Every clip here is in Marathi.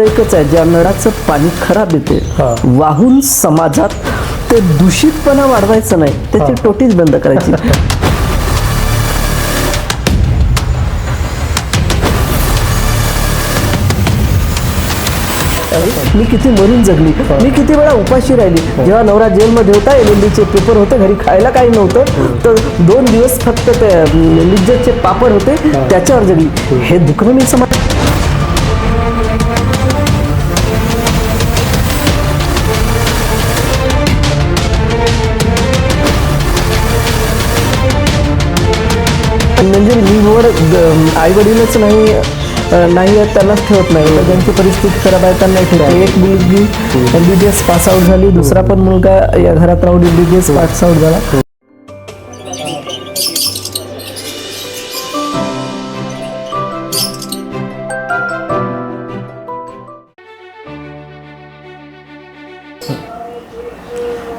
एकच आहे, ज्या नळाचं पाणी खराब येते वाहून समाजात ते दूषितपणा वाढवायचं नाही, त्याची टोटीच बंद करायची. मी किती मरून जगली, मी किती वेळा उपाशी राहिली. जेव्हा नवरा जेलमध्ये होता, LLBचे पेपर होते, घरी खायला काही नव्हतं, तर 2 दिवस फक्त ते लिज्जतचे पापड होते, त्याच्यावर जगली. हे दुखणं मी समाज म्हणजे निवड आई वडीलच नाही आहेत त्यांनाच ठेवत नाही, तर ज्यांची परिस्थिती खराब आहे त्यांना ठेवते. एक मुलगी MBBS पास आउट झाली, दुसरा पण मुलगा या घरात राहून MBBS पास आउट झाला.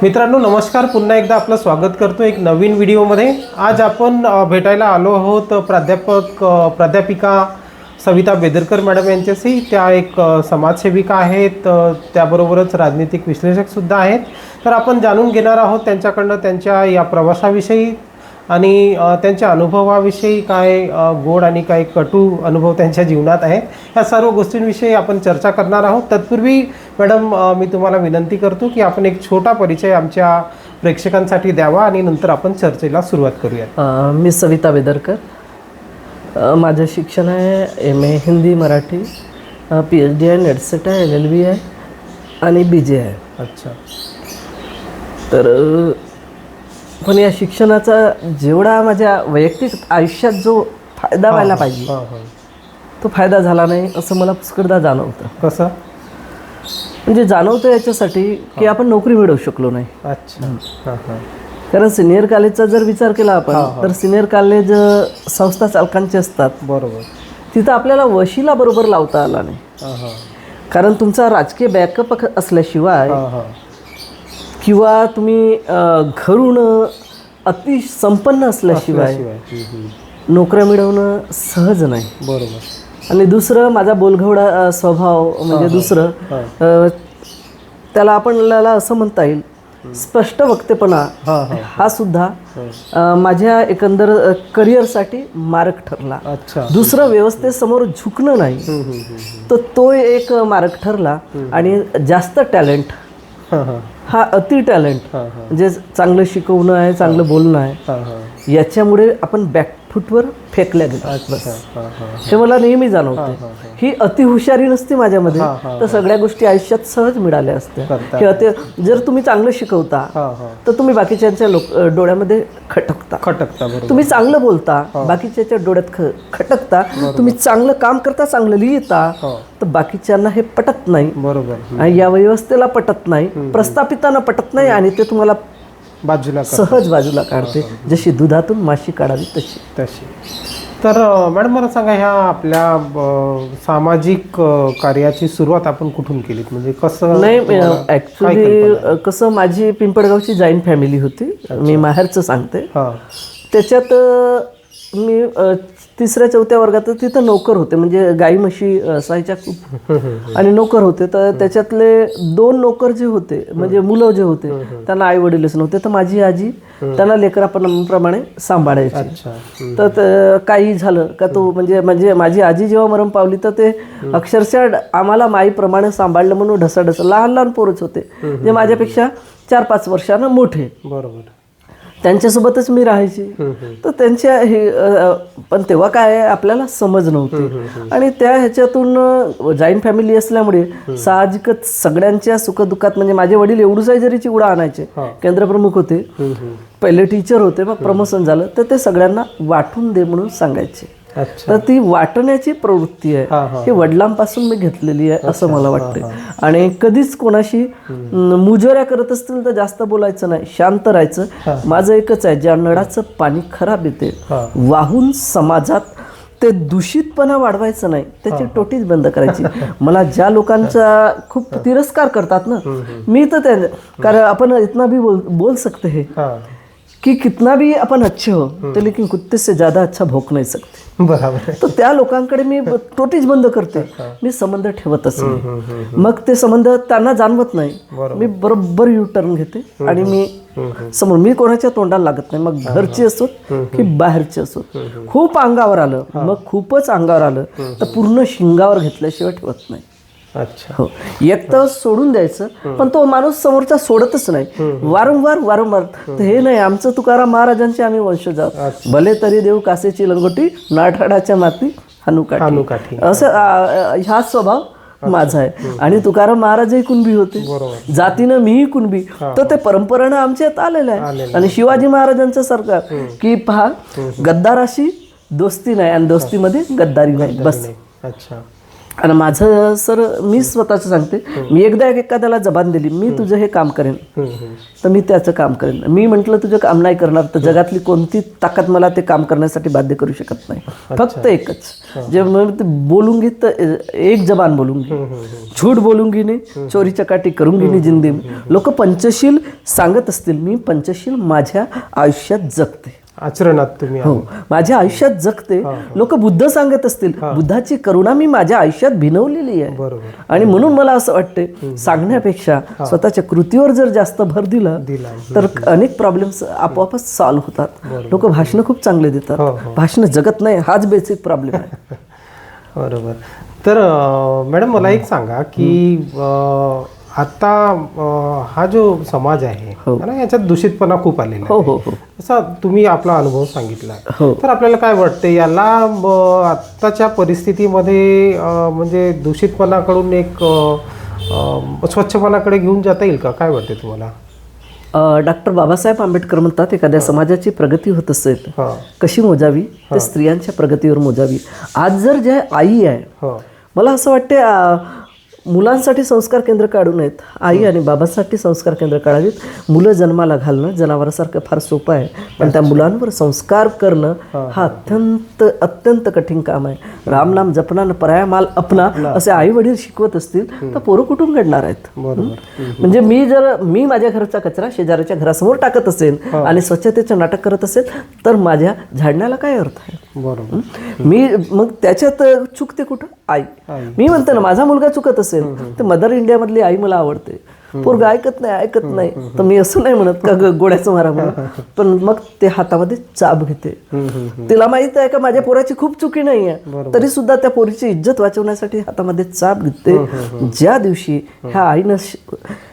मित्रांनो नमस्कार, पुन्हा एकदा आपलं स्वागत करतो एक नवीन व्हिडिओमध्ये. आज आपण भेटायला आलो आहोत प्राध्यापिका सविता बेदरकर मॅडम यांच्याशी. त्या एक समाजसेविका आहेत, त्याबरोबरच राजनीतिक विश्लेषकसुद्धा आहेत. तर आपण जाणून घेणार आहोत त्यांच्याकडनं त्यांच्या या प्रवासाविषयी आणि त्यांच्या अनुभवाविषयी, काय गोड आणि काय कटू अनुभव त्यांच्या जीवनात आहेत, ह्या सर्व गोष्टींविषयी आपण चर्चा करणार आहोत. तत्पूर्वी मॅडम मी तुम्हाला विनंती करतो की आपण एक छोटा परिचय आमच्या प्रेक्षकांसाठी द्यावा आणि नंतर आपण चर्चेला सुरुवात करूया. मी सविता बेदरकर, माझं शिक्षण आहे MA हिंदी मराठी, PhD आहे, नेटसेट आहे, LLB आहे आणि BJ आहे. अच्छा. तर पण या शिक्षणाचा जेवढा माझ्या वैयक्तिक आयुष्यात जो फायदा व्हायला पाहिजे तो फायदा झाला नाही असं मला पुष्कळदा जाणवतं. कसं म्हणजे जाणवतं याच्यासाठी की आपण नोकरी मिळवू शकलो नाही. अच्छा. कारण सिनियर कॉलेजचा जर विचार केला आपण तर सिनियर कॉलेज संस्था चालकांचे असतात, बरोबर. तिथं आपल्याला वशिला बरोबर लावता आला नाही. कारण तुमचा राजकीय बॅकअप असल्याशिवाय किंवा तुम्ही घरून अतिसंपन्न असल्याशिवाय नोकऱ्या मिळवणं सहज नाही. बरोबर. आणि दुसरं माझा बोलघवडा स्वभाव, म्हणजे दुसरं त्याला आपल्याला असं म्हणता येईल स्पष्ट वक्तेपणा, हा सुद्धा माझ्या एकंदर करिअरसाठी मार्ग ठरला. दुसरं व्यवस्थेसमोर झुकणं नाही, तर तो एक मार्ग ठरला. आणि जास्त टॅलेंट, हा अति टॅलेंट, म्हणजे चांगलं शिकवणं आहे, चांगलं बोलणं आहे, याच्यामुळे आपण बॅकफूटवर फेकल्या गेलो. हे मला नेहमी जाणवतं. ही अतिहुशारी नसती माझ्यामध्ये तर सगळ्या गोष्टी आयुष्यात सहज मिळाल्या असत्या. जर तुम्ही चांगलं शिकवता तर तुम्ही बाकीच्यांच्या डोळ्यामध्ये खटकता. तुम्ही चांगलं बोलता, बाकीच्या डोळ्यात खटकता. तुम्ही चांगलं काम करता, चांगलं लिहिता, तर बाकीच्यांना हे पटत नाही. बरोबर. आणि या व्यवस्थेला पटत नाही, प्रस्थापितांना पटत नाही, आणि ते तुम्हाला सहज बाजूला काढते. जशी दुधातून माशी काढावी तशी. तर मॅडम मला सांगा, ह्या आपल्या सामाजिक कार्याची सुरुवात आपण कुठून केलीत? म्हणजे कसं? नाही, ॲक्च्युली कसं, माझी पिंपळगावची जॉईंट फॅमिली होती. मी माहेरचं सांगते. त्याच्यात मी 3ऱ्या-4थ्या वर्गात तिथं नोकर होते, म्हणजे गाई म्हशी असायच्या खूप, आणि नोकर होते. तर त्याच्यातले 2 नोकर जे होते, म्हणजे मुलं जे होते, त्यांना आई वडीलच नव्हते, तर माझी आजी त्यांना लेकराप्रमाणे सांभाळायची. तर काही झालं का तो म्हणजे माझी आजी जेव्हा मरण पावली तर ते अक्षरशः आम्हाला माईप्रमाणे सांभाळलं म्हणून ढसाढस. लहान पोरच होते, जे माझ्यापेक्षा 4-5 वर्षानं मोठे. बरोबर. त्यांच्यासोबतच मी राहायची. तर त्यांच्या हे पण तेव्हा काय आपल्याला समज नव्हती, आणि त्या ह्याच्यातून जॉईंट फॅमिली असल्यामुळे साहजिकच सगळ्यांच्या सुखदुःखात, म्हणजे माझे वडील एवढूसा जरी चिवडा आणायचे, केंद्रप्रमुख होते, पहिले टीचर होते, मग प्रमोशन झालं तर ते सगळ्यांना वाटून दे म्हणून सांगायचे. तर ती वाटण्याची प्रवृत्ती आहे, ही वडिलांपासून मी घेतलेली आहे असं मला वाटतं. आणि कधीच कोणाशी मुजोऱ्या करत असतील तर जास्त बोलायचं नाही, शांत राहायचं. माझं एकच आहे, ज्या नळाचं पाणी खराब येते वाहून समाजात ते दूषितपणा वाढवायचं नाही, त्याची टोटीच बंद करायची. मला ज्या लोकांचा खूप तिरस्कार करतात ना, मी तर त्या, कारण आपण इतना भी बोल सकते हैं कि कितना भी अपन अच्छे हो तो लेकिन कुत्ते से ज्यादा अच्छा भोग नाही सकते. बरोबर आहे. तर त्या लोकांकडे मी तोटीच बंद करते, मी संबंध ठेवतच नाही. मग ते संबंध त्यांना जाणवत नाही, मी बरोबर यू टर्न घेते आणि मी समोर, मी कोणाच्या तोंडाला लागत नाही, मग घरची असोत की बाहेरची असोत. खूप अंगावर आलं, मग खूपच अंगावर आलं तर पूर्ण शिंगावर घेतल्याशिवाय ठेवत नाही. अच्छा. हो, एक तर सोडून द्यायचं, पण तो माणूस समोरचा सोडतच नाही, वारंवार. तर हे नाही, आमचं तुकाराम महाराजांचे आम्ही वंशज आहोत. भले तरी देऊ कासेची लंगोटी, नाठाडाच्या माती हानुकाठी, असं हा स्वभाव माझा आहे. आणि तुकाराम महाराजही कुणबी होते, जातीनं मीही कुणबी, तर ते परंपरेनं आमच्यात आलेलं आहे. आणि शिवाजी महाराजांचं सरकार की पहा, गद्दाराशी दोस्ती नाही आणि दोस्तीमध्ये गद्दारी नाही, बस. अच्छा. आणि माझं सर, मी स्वतःचं सांगते, मी एकदा एखाद्याला जबान दिली, मी तुझं हे काम करेन, तर मी त्याचं काम करेन. मी म्हटलं तुझं काम नाही करणार, तर जगातली कोणती ताकद मला ते काम करण्यासाठी बाध्य करू शकत नाही. फक्त एकच, जे बोलूंगी तर एक जबान बोलूंगी, झूठ बोलूंगी नाही, चोरी चकाटी करूंगी नाही जिंदगी. लोक पंचशील सांगत असतील, मी पंचशील माझ्या आयुष्यात जगते, आचरणात तुम्ही. हो, माझ्या आयुष्यात जगते. लोक बुद्ध सांगत असतील, बुद्धाची करुणा मी माझ्या आयुष्यात भिनवलेली आहे. बरोबर. आणि म्हणून मला असं वाटते, सांगण्यापेक्षा स्वतःच्या कृतीवर जर जास्त भर दिला तर अनेक प्रॉब्लेम्स आपोआपच सॉल्व्ह होतात. लोक भाषणं खूप चांगले देतात, भाषणं जगत नाही, हाच बेसिक प्रॉब्लेम आहे. बरोबर. तर मॅडम, मला एक सांगा की आता हा जो समाज आहे ना, याच्यात दूषितपणा खूप आलेला आहे. असा तुम्ही आपला अनुभव सांगितला, तर आपल्याला काय वाटते, याला आत्ताच्या परिस्थितीमध्ये म्हणजे दूषितपणाकडून एक स्वच्छपणाकडे घेऊन जाता येईल का? काय वाटते तुम्हाला? डॉक्टर बाबासाहेब आंबेडकर म्हणतात, एखाद्या समाजाची प्रगती होत असेल कशी मोजावी, तर स्त्रियांच्या प्रगतीवर मोजावी. आज जर जे आई आहे, मला असं वाटते मुलांसाठी संस्कार केंद्र काढू नयेत, आई आणि बाबांसाठी संस्कार केंद्र काढावीत. मुलं जन्माला घालणं जनावरासारखं फार सोपं आहे, पण त्या मुलांवर संस्कार करणं हा अत्यंत कठीण काम आहे. राम नाम जपना न पराया माल अपना, असे आई वडील शिकवत असतील तर पोरं कुठून घडणार आहेत? म्हणजे मी माझ्या घरचा कचरा शेजाऱ्याच्या घरासमोर टाकत असेल आणि स्वच्छतेचं नाटक करत असेल तर माझ्या झाडण्याला काय अर्थ आहे? मी मग त्याच्यात चुकते कुठं? आई. मी म्हणते ना, माझा मुलगा चुकत असेल तर मदर इंडिया मधली आई मला आवडते. पोरगा ऐकत नाही तर मी असं नाही म्हणत का गोड्याचं मारा म्हणून, पण मग ते हातामध्ये चाप घेते. तिला माहित आहे का माझ्या पोराची खूप चुकी नाही आहे, तरी सुद्धा त्या पोरीची इज्जत वाचवण्यासाठी हातामध्ये चाप घेते. ज्या दिवशी ह्या आईनं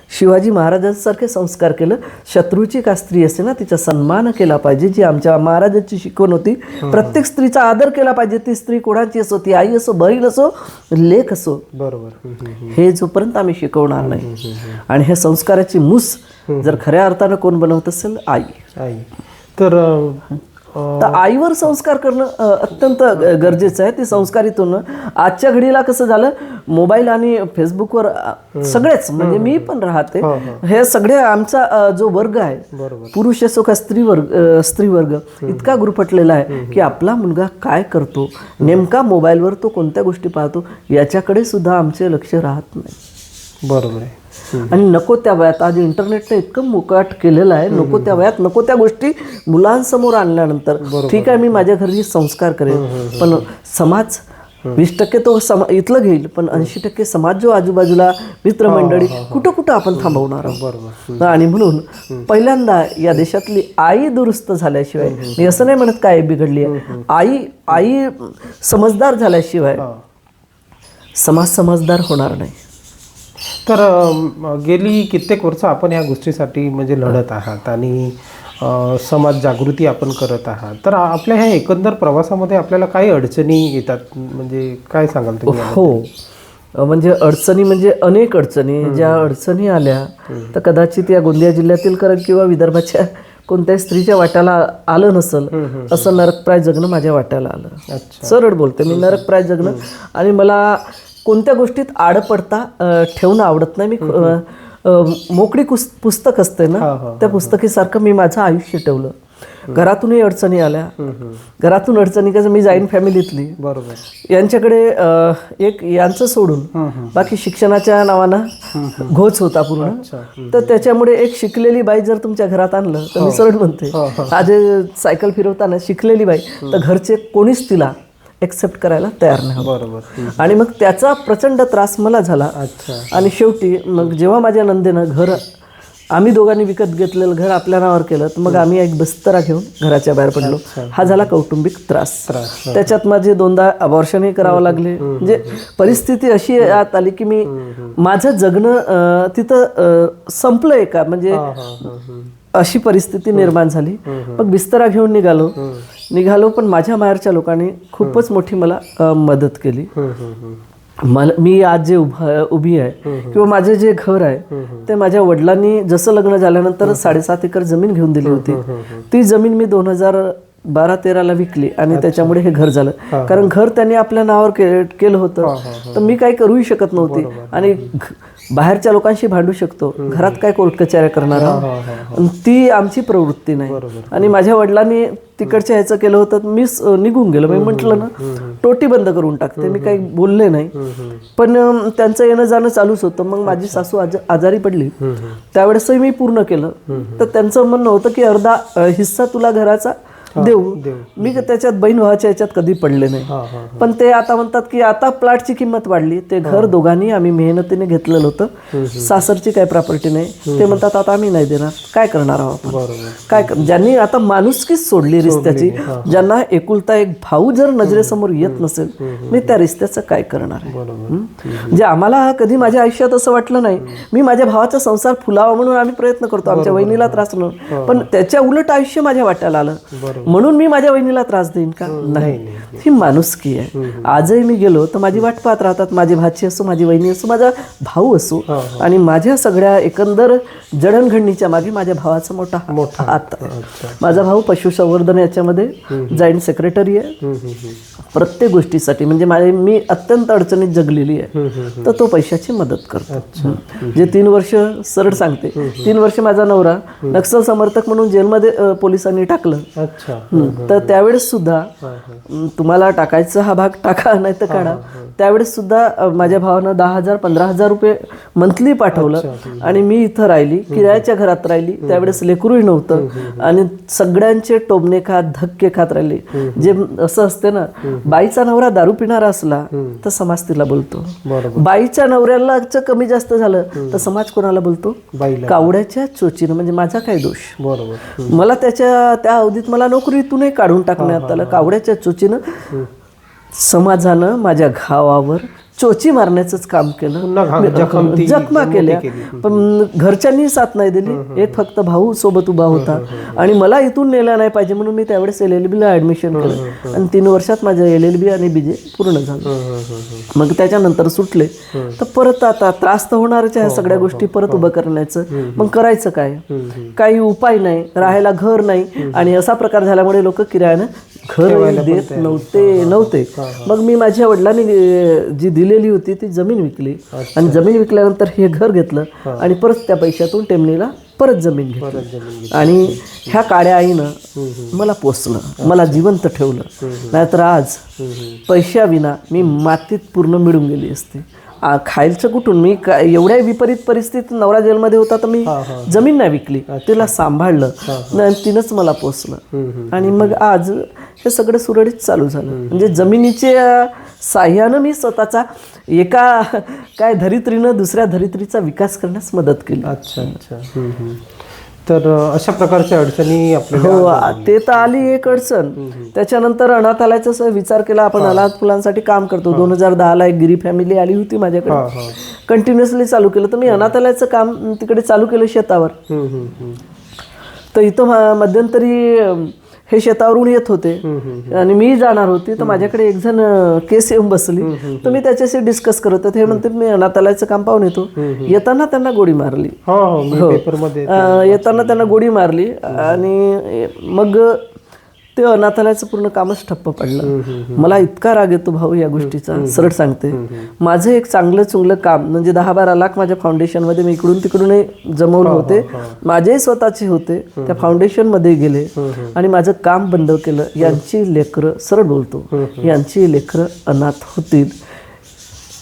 शिवाजी महाराजांसारखे संस्कार केलं, शत्रूची का स्त्री असते ना, तिचा सन्मान केला पाहिजे, जी आमच्या महाराजांची शिकवण होती. प्रत्येक स्त्रीचा आदर केला पाहिजे, ती स्त्री कोणाची असो, ती आई असो, बहीण असो, लेक असो. बरोबर. हे जोपर्यंत आम्ही शिकवणार नाही, आणि हे संस्काराची मूस जर खऱ्या अर्थानं कोण बनवत असेल, आई. तर आईवर संस्कार करणं अत्यंत गरजेचं आहे. ते संस्कारितून आजच्या घडीला कसं झालं, मोबाईल आणि फेसबुकवर सगळेच, म्हणजे मी पण राहते, हे सगळे आमचा जो वर्ग आहे, पुरुष असो का स्त्री वर्ग इतका गुरफटलेला आहे की आपला मुलगा काय करतो, नेमका मोबाईलवर तो कोणत्या गोष्टी पाहतो, याच्याकडे सुद्धा आमचे लक्ष राहत नाही. बरोबर आहे. आणि नको त्या वयात, आज इंटरनेटने इतकं मोकाट केलेलं आहे, नको त्या वयात नको त्या गोष्टी मुलांसमोर आणल्यानंतर ठीक आहे, मी माझ्या घरी संस्कार करेन, पण समाज 20% तो इथलं घेईल, पण 80% समाज जो आजूबाजूला मित्रमंडळी कुठं आपण थांबवणार आहोत. आणि म्हणून पहिल्यांदा या देशातली आई दुरुस्त झाल्याशिवाय, मी असं नाही म्हणत काय बिघडली आहे, आई समजदार झाल्याशिवाय समाज समजदार होणार नाही. तर गेली कित्येक वर्ष आपण या गोष्टीसाठी म्हणजे लढत आहात आणि समाज जागृती आपण करत आहात. तर आपल्या ह्या एकंदर प्रवासामध्ये आपल्याला काही अडचणी येतात, म्हणजे काय सांगाल तुम्ही? हो, म्हणजे अडचणी म्हणजे अनेक अडचणी. ज्या अडचणी आल्या तर कदाचित या गोंदिया जिल्ह्यातील किंवा विदर्भाच्या कोणत्याही स्त्रीच्या वाट्याला आलं नसल, असं नरकप्राय जगणं माझ्या वाट्याला आलं. सरळ बोलते मी, नरकप्राय जगणं. आणि मला कोणत्या गोष्टीत आडपडता ठेवणं आवडत नाही. मी मोकळी पुस्तक असते ना, त्या पुस्तकीसारखं मी माझं आयुष्य ठेवलं. घरातूनही अडचणी आल्या. घरातून अडचणी कसं, मी जॉईंट फॅमिलीतली, बरोबर. यांच्याकडे एक यांचं सोडून बाकी शिक्षणाच्या नावानं घोच होता पूर्ण. तर त्याच्यामुळे एक शिकलेली बाई जर तुमच्या घरात आणलं तर मी सरळ म्हणते, आज सायकल फिरवताना शिकलेली बाई, तर घरचे कोणीच तिला एक्सेप्ट करायला तयार नाही. बरोबर. आणि मग त्याचा प्रचंड त्रास मला झाला. आणि शेवटी मग जेव्हा माझ्या नंदेनं घर, आम्ही दोघांनी विकत घेतलेलं घर आपल्या नावावर केलं, तर मग आम्ही एक बिस्तरा घेऊन घराच्या बाहेर पडलो. हा झाला कौटुंबिक त्रास. त्याच्यात माझे 2दा अबॉर्शनही करावं लागले. म्हणजे परिस्थिती अशी आत आली की मी माझं जगणं तिथं संपलंय का, म्हणजे अशी परिस्थिती निर्माण झाली. मग बिस्तरा घेऊन निघालो. पण माझ्या माहेरच्या लोकांनी खूपच मोठी मला मदत केली. मी आज जे उभी आहे किंवा माझे जे घर आहे ते माझ्या वडिलांनी जसं लग्न झाल्यानंतर 7.5 एकर जमीन घेऊन दिली होती. ती जमीन मी 2012-13ला विकली आणि त्याच्यामुळे हे घर झालं. कारण घर त्यांनी आपल्या नावावर केलं होतं, तर मी काही करूही शकत नव्हती. आणि बाहेरच्या लोकांशी भांडू शकतो, घरात काय कोर्ट कचऱ्या करणार आहोत, ती आमची प्रवृत्ती नाही. आणि माझ्या वडिलांनी तिकडच्या ह्याचं केलं होतं, मी निघून गेलो. मी म्हटलं ना, टोटी बंद करून टाकते, मी काही बोलले नाही. पण त्यांचं येणं जाणं चालूच होतं. मग माझी सासू आजारी पडली, त्यावेळेसही मी पूर्ण केलं. तर त्यांचं म्हणणं होतं की अर्धा हिस्सा तुला घराचा देऊ. मी त्याच्यात बहीण भावाच्या याच्यात कधी पडले नाही. पण ते आता म्हणतात की आता प्लॉटची किंमत वाढली. ते घर दोघांनी आम्ही मेहनतीने घेतलेलं होतं, सासरची काही प्रॉपर्टी नाही. ते म्हणतात आता आम्ही नाही देणार, काय करणार आहोत काय. ज्यांनी आता माणुसकीच सोडली रिश्त्याची, ज्यांना एकुलता एक भाऊ जर नजरेसमोर येत नसेल, मी त्या रिश्त्याचं काय करणार आहे. म्हणजे आम्हाला कधी माझ्या आयुष्यात असं वाटलं नाही. मी माझ्या भावाचा संसार फुलावा म्हणून आम्ही प्रयत्न करतो, आमच्या वहिनीला त्रास न, पण त्याच्या उलट आयुष्य माझ्या वाट्याला आलं म्हणून मी माझ्या वहिनीला त्रास देईन का, नाही. ही माणुसकी आहे. आजही मी गेलो तर माझी वाट पाहत राहतात, माझी भाची असो, माझी वहिनी असो, माझा भाऊ असो. आणि माझ्या सगळ्या एकंदर जडणघडणीच्या मागे माझ्या भावाचा मोठा हात. माझा भाऊ पशुसंवर्धन याच्यामध्ये जॉईंट सेक्रेटरी आहे. प्रत्येक गोष्टीसाठी म्हणजे मी अत्यंत अडचणीत जगलेली आहे, तर तो पैशाची मदत करतो. जे 3 वर्ष, सरळ सांगते, 3 वर्ष माझा नवरा नक्सल समर्थक म्हणून जेलमध्ये पोलिसांनी टाकलं. तर त्यावेळेस सुद्धा तुम्हाला टाकायचा हा भाग टाका, नाही तर काढा. त्यावेळेस सुद्धा माझ्या भावानं 10,000-15,000 रुपये मंथली पाठवलं. आणि मी इथं राहिली, किरायाच्या घरात राहिली. त्यावेळेस लेकरूही नव्हतं आणि सगळ्यांचे टोमणे खात, धक्के खात राहिले. जे असं असते ना, बाईचा नवरा दारू पिणारा असला तर समाज तिला बोलतो, बाईच्या नवऱ्याला कमी जास्त झालं तर समाज कोणाला बोलतो, कावड्याच्या चोचीनं. म्हणजे माझा काय दोष. मला त्या अवधीत मला नोकरीतूनही काढून टाकण्यात आलं. कावड्याच्या चोचीनं समाजानं माझ्या घावावर चोची मारण्याचंच काम केलं, जखमा केल्या. पण घरच्यांनी साथ नाही दिली. एक फक्त भाऊ सोबत उभा होता आणि मला इथून नेलं नाही पाहिजे म्हणून मी त्यावेळेस LLB-ला ऍडमिशन केलं. आणि 3 वर्षात माझं LLB आणि BJ पूर्ण झालं. मग त्याच्यानंतर सुटले. तर परत आता त्रास तर होणारच आहे सगळ्या गोष्टी परत उभं करण्याचं. मग करायचं काय, काही उपाय नाही, राहायला घर नाही. आणि असा प्रकार झाल्यामुळे लोक किरायानं घर देत नव्हते. मग मी माझ्या वडिलांनी जी दिलेली होती ती जमीन विकली. आणि जमीन विकल्यानंतर हे घर घेतलं आणि परत त्या पैशातून टेमणीला परत जमीन घेतली. आणि ह्या काळ्या आईनं मला पोसलं, मला जिवंत ठेवलं. नाहीतर आज पैशाविना मी मातीत पूर्ण मिळून गेली असते. खायचं कुठून. मी एवढ्या विपरीत परिस्थितीत, नवरा जेलमध्ये होता तर मी जमीन नाही विकली, तिला सांभाळलं, तिनंच मला पोसलं. आणि मग आज हे सगळं सुरळीत चालू झालं. म्हणजे जमिनीच्या साह्यानं मी स्वतःचा एका काय धरित्रीनं दुसऱ्या धरित्रीचा विकास करण्यास मदत केली. तर अशा प्रकारच्या अडचणी आपल्याला. हो, ते तर आली एक अडचण. त्याच्यानंतर अनाथालयाचा विचार केला. आपण अनाथ मुलांसाठी काम करतो. 2010ला एक गिरी फॅमिली आली होती माझ्याकडे, कंटिन्युअसली चालू केलं. तर मी अनाथालयाचं काम तिकडे चालू केलं शेतावर. तर इथं मध्यंतरी हे शेतावरून येत होते आणि मी जाणार होती. तर माझ्याकडे एक जण केस येऊन बसली. तर मी त्याच्याशी डिस्कस करत होते. हे म्हणते मी अनाथालयाचं काम पाहून येतो. येताना त्यांना गोळी मारली. येताना त्यांना गोळी मारली. आणि मग ते अनाथालयाचं पूर्ण कामच ठप्प पडलं. मला इतका राग येतो भाऊ या गोष्टीचा, सरळ सांगते. माझं एक चांगलं चुंगलं काम म्हणजे 10-12 लाख माझ्या फाउंडेशनमध्ये मी इकडून तिकडूनही जमवले होते, माझेही स्वतःचे होते, त्या फाउंडेशनमध्ये गेले आणि माझं काम बंद केलं. यांची लेकरं, सरळ बोलतो, यांची लेकरं अनाथ होतील.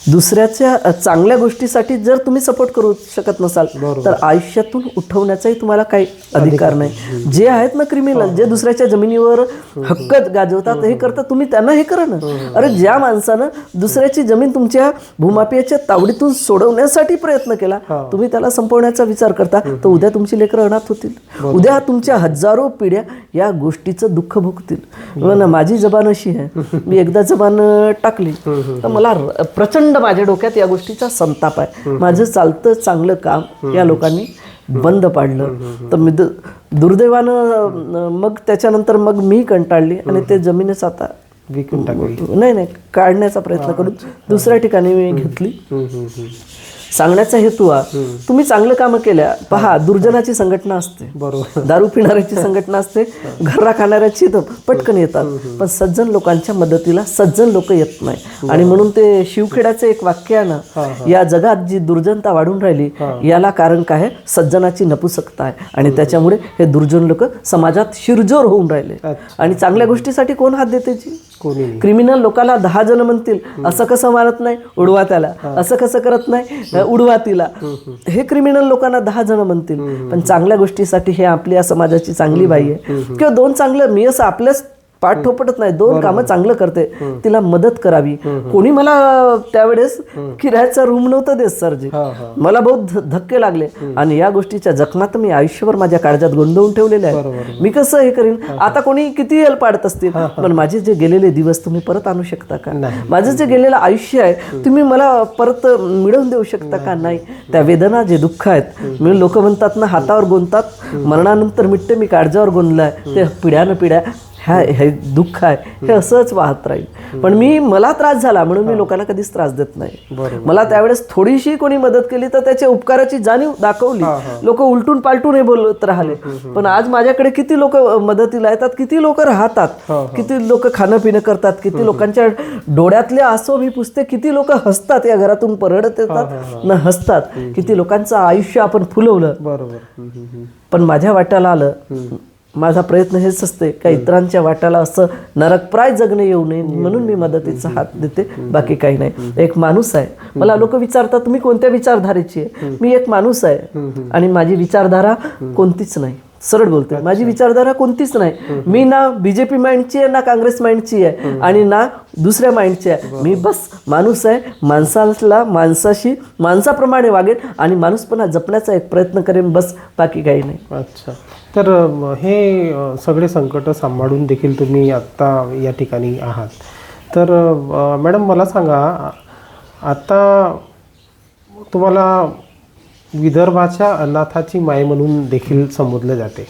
दुसऱ्याच्या चांगल्या गोष्टीसाठी जर तुम्ही सपोर्ट करू शकत नसाल तर आयुष्यातून उठवण्याचाही तुम्हाला काही अधिकार नाही. जे आहेत ना क्रिमिनल, जे दुसऱ्याच्या जमिनीवर हक्क गाजवतात, हे करतात, तुम्ही त्यांना हे करा ना. अरे ज्या माणसानं दुसऱ्याची जमीन तुमच्या भूमाफियाच्या तावडीतून सोडवण्यासाठी प्रयत्न केला, तुम्ही त्याला संपवण्याचा विचार करता, तर उद्या तुमची लेकरं अनाथ होतील. उद्या तुमच्या हजारो पिढ्या या गोष्टीचं दुःख भोगतील. माझी जबान अशी आहे, मी एकदा जबान टाकली तर मला प्रचंड माझ्या डोक्यात या गोष्टीचा संताप आहे. माझं चालतं चांगलं काम या लोकांनी बंद पाडलं. तर मी दुर्दैवानं मग त्याच्यानंतर मग मी कंटाळली आणि ते जमीनच आता विकून टाकली. नाही काढण्याचा प्रयत्न करून दुसऱ्या ठिकाणी मी घेतली. सांगण्याचा हेतू हा, तुम्ही चांगलं कामं केल्या पहा, दुर्जनाची संघटना असते, बरोबर, दारू पिणाऱ्याची संघटना असते, घर्रा खाणाऱ्याची पटकन येतात, पण सज्जन लोकांच्या मदतीला सज्जन लोक येत नाही. आणि म्हणून ते शिवखेड्याचं एक वाक्य आहे ना, या जगात जी दुर्जनता वाढून राहिली याला कारण काय आहे, सज्जनाची नपुसकता आहे. आणि त्याच्यामुळे हे दुर्जन लोक समाजात शिरजोर होऊन राहिले. आणि चांगल्या गोष्टीसाठी कोण हात देते जी? क्रिमिनल लोकाला 10 जण म्हणतील असं कसं मारत नाही, उडवा त्याला, असं कसं करत नाही, उडवा तिला. हे क्रिमिनल लोकांना 10 जण म्हणतील, पण चांगल्या गोष्टीसाठी हे आपल्या समाजाची चांगली बाई आहे किंवा 2 चांगलं, मी असं आपल्याच पाठ ठोपटत नाही, 2 कामं चांगलं करते, तिला मदत करावी. कोणी मला त्यावेळेस किरायाचा रूम नव्हतं देत सरजी, मला बहुत धक्के लागले आणि या गोष्टीच्या जखमात मी आयुष्यभर माझ्या काळजात गोंदवून ठेवलेले आहे. मी कसं हे करीन, आता कोणी किती हेल्प पाडत असतील, पण माझे जे गेलेले दिवस तुम्ही परत आणू शकता का? माझं जे गेलेलं आयुष्य आहे तुम्ही मला परत मिळवून देऊ शकता का? नाही. त्या वेदना, जे दुःख आहेत, मी लोक म्हणतात ना हातावर गोंदतात, मरणानंतर मिटते, मी काळजावर गोंदलाय, ते पिढ्यानं पिढ्या हे दुःख आहे, हे असंच वाहत राहील. पण मला त्रास झाला म्हणून मी लोकांना कधीच त्रास देत नाही. मला त्यावेळेस थोडीशी कोणी मदत केली तर त्याच्या उपकाराची जाणीव दाखवली, लोक उलटून पालटून हे बोलत राहिले. पण आज माझ्याकडे किती लोक मदतीला येतात, किती लोक राहतात, किती लोक खाणं पिणं करतात, किती लोकांच्या डोळ्यातले आसो मी पुसते, किती लोक हसतात, या घरातून परडत येतात ना हसतात, किती लोकांचं आयुष्य आपण फुलवलं. पण माझ्या वाट्याला आलं, माझा प्रयत्न हेच असते का इतरांच्या वाट्याला असं नरकप्राय जगणं येऊ नये म्हणून मी मदतीचा हात देते, बाकी काही नाही. एक माणूस आहे, मला लोक विचारतात तुम्ही कोणत्या विचारधारेची आहे, मी एक माणूस आहे आणि माझी विचारधारा कोणतीच नाही. सरळ बोलते, माझी विचारधारा कोणतीच नाही. मी ना बीजेपी माइंडची आहे, ना काँग्रेस माइंडची आहे आणि ना दुसऱ्या माइंडची आहे. मी बस माणूस आहे, माणसाला माणसाशी माणसाप्रमाणे वागेल आणि माणूसपणा जपण्याचा एक प्रयत्न करेन, बस बाकी काही नाही. अच्छा, तर हे सगळे संकट सांभाळून देखील तुम्ही आत्ता या ठिकाणी आहात. तर मॅडम मला सांगा, आता तुम्हाला विदर्भाच्या अनाथाची माय म्हणून देखील संबोधले जाते,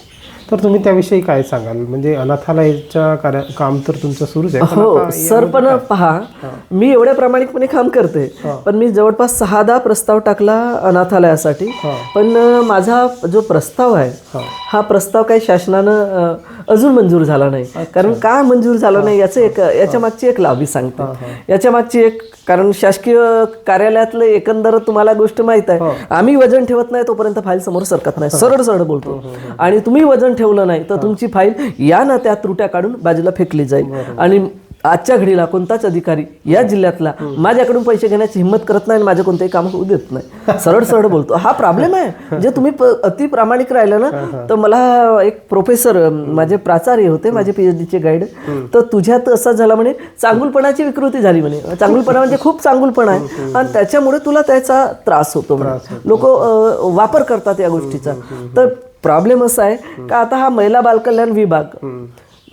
तर तुम्ही त्याविषयी काय सांगाल? म्हणजे अनाथालयाच्या काम तर तुमचं सुरूच आहे. हो सर, पण पहा, मी एवढ्या प्रामाणिकपणे काम करते, पण मी जवळपास 6-10 प्रस्ताव टाकला अनाथालयासाठी. पण माझा जो प्रस्ताव आहे हा प्रस्ताव काही शासनानं अजून मंजूर झाला नाही. कारण का मंजूर झाला नाही याच्या मागची एक लाभी सांगते. याच्या मागची एक कारण शासकीय कार्यालयातलं एकंदर तुम्हाला गोष्ट माहित आहे, आम्ही वजन ठेवत नाही तोपर्यंत फाईल समोर सरकत नाही, सरळ सरळ बोलतो. आणि तुम्ही वजन ठेवलं नाही तर तुमची फाईल या ना त्या त्रुट्या काढून बाजूला फेकली जाईल. आणि आजच्या घडीला कोणताच अधिकारी या जिल्ह्यातला माझ्याकडून पैसे घेण्याची हिंमत करत नाही आणि माझं कोणतेही काम होऊ देत नाही, सरळ सरळ बोलतो. हा प्रॉब्लेम आहे. जे तुम्ही अति प्रामाणिक राहिलं ना, तर मला एक प्रोफेसर, माझे प्राचार्य होते, माझे PhDचे गाईड, तर तुझ्यात असं झाला म्हणे, चांगुलपणाची विकृती झाली म्हणे. चांगुलपणा म्हणजे खूप चांगुलपणा आहे आणि त्याच्यामुळे तुला त्याचा त्रास होतो म्हणे, लोक वापर करतात या गोष्टीचा. तर प्रॉब्लेम असा आहे का आता हा महिला बालकल्याण विभाग